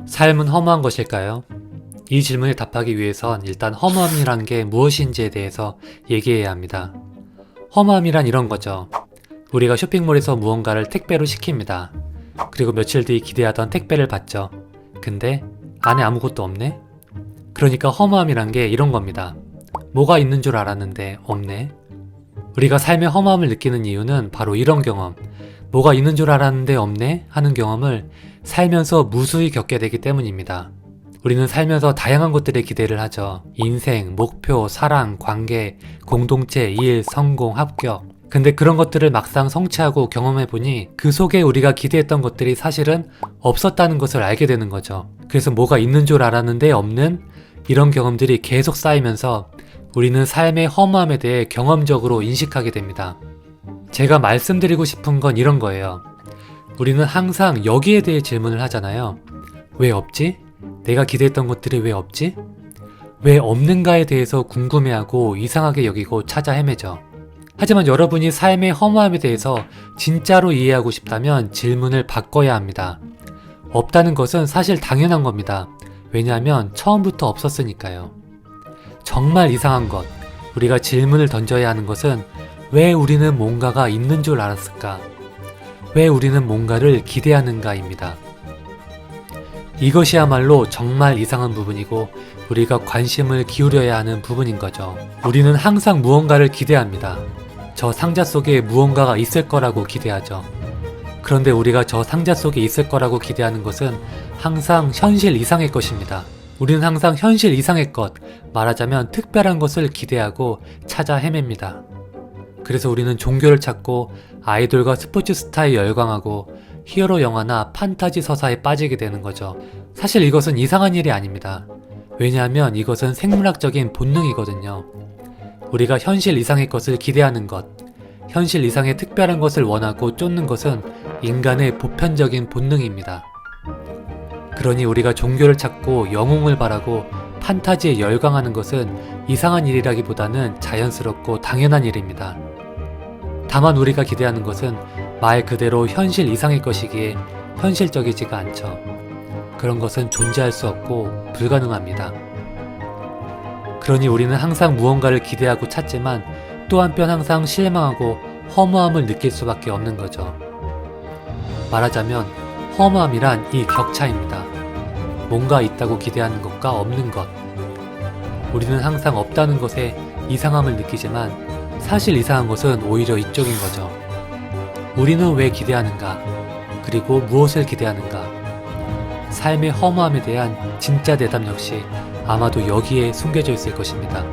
삶은 허무한 것일까요? 이 질문에 답하기 위해선 일단 허무함이란 게 무엇인지에 대해서 얘기해야 합니다. 허무함이란 이런 거죠. 우리가 쇼핑몰에서 무언가를 택배로 시킵니다. 그리고 며칠 뒤 기대하던 택배를 받죠. 근데 안에 아무것도 없네? 그러니까 허무함이란 게 이런 겁니다. 뭐가 있는 줄 알았는데 없네? 우리가 삶의 허무함을 느끼는 이유는 바로 이런 경험, 뭐가 있는 줄 알았는데 없네? 하는 경험을 살면서 무수히 겪게 되기 때문입니다. 우리는 살면서 다양한 것들에 기대를 하죠. 인생, 목표, 사랑, 관계, 공동체, 일, 성공, 합격. 근데 그런 것들을 막상 성취하고 경험해보니 그 속에 우리가 기대했던 것들이 사실은 없었다는 것을 알게 되는 거죠. 그래서 뭐가 있는 줄 알았는데 없는 이런 경험들이 계속 쌓이면서 우리는 삶의 허무함에 대해 경험적으로 인식하게 됩니다. 제가 말씀드리고 싶은 건 이런 거예요. 우리는 항상 여기에 대해 질문을 하잖아요. 왜 없지? 내가 기대했던 것들이 왜 없지? 왜 없는가에 대해서 궁금해하고 이상하게 여기고 찾아 헤매죠. 하지만 여러분이 삶의 허무함에 대해서 진짜로 이해하고 싶다면 질문을 바꿔야 합니다. 없다는 것은 사실 당연한 겁니다. 왜냐하면 처음부터 없었으니까요. 정말 이상한 것, 우리가 질문을 던져야 하는 것은 왜 우리는 뭔가가 있는 줄 알았을까? 왜 우리는 뭔가를 기대하는가입니다. 이것이야말로 정말 이상한 부분이고 우리가 관심을 기울여야 하는 부분인 거죠. 우리는 항상 무언가를 기대합니다. 저 상자 속에 무언가가 있을 거라고 기대하죠. 그런데 우리가 저 상자 속에 있을 거라고 기대하는 것은 항상 현실 이상의 것입니다. 우리는 항상 현실 이상의 것, 말하자면 특별한 것을 기대하고 찾아 헤맵니다. 그래서 우리는 종교를 찾고 아이돌과 스포츠 스타에 열광하고 히어로 영화나 판타지 서사에 빠지게 되는 거죠. 사실 이것은 이상한 일이 아닙니다. 왜냐하면 이것은 생물학적인 본능이거든요. 우리가 현실 이상의 것을 기대하는 것, 현실 이상의 특별한 것을 원하고 쫓는 것은 인간의 보편적인 본능입니다. 그러니 우리가 종교를 찾고 영웅을 바라고 판타지에 열광하는 것은 이상한 일이라기보다는 자연스럽고 당연한 일입니다. 다만 우리가 기대하는 것은 말 그대로 현실 이상의 것이기에 현실적이지가 않죠. 그런 것은 존재할 수 없고 불가능합니다. 그러니 우리는 항상 무언가를 기대하고 찾지만 또 한편 항상 실망하고 허무함을 느낄 수밖에 없는 거죠. 말하자면 허무함이란 이 격차입니다. 뭔가 있다고 기대하는 것과 없는 것. 우리는 항상 없다는 것에 이상함을 느끼지만 사실 이상한 것은 오히려 이쪽인 거죠. 우리는 왜 기대하는가? 그리고 무엇을 기대하는가? 삶의 허무함에 대한 진짜 대답 역시 아마도 여기에 숨겨져 있을 것입니다.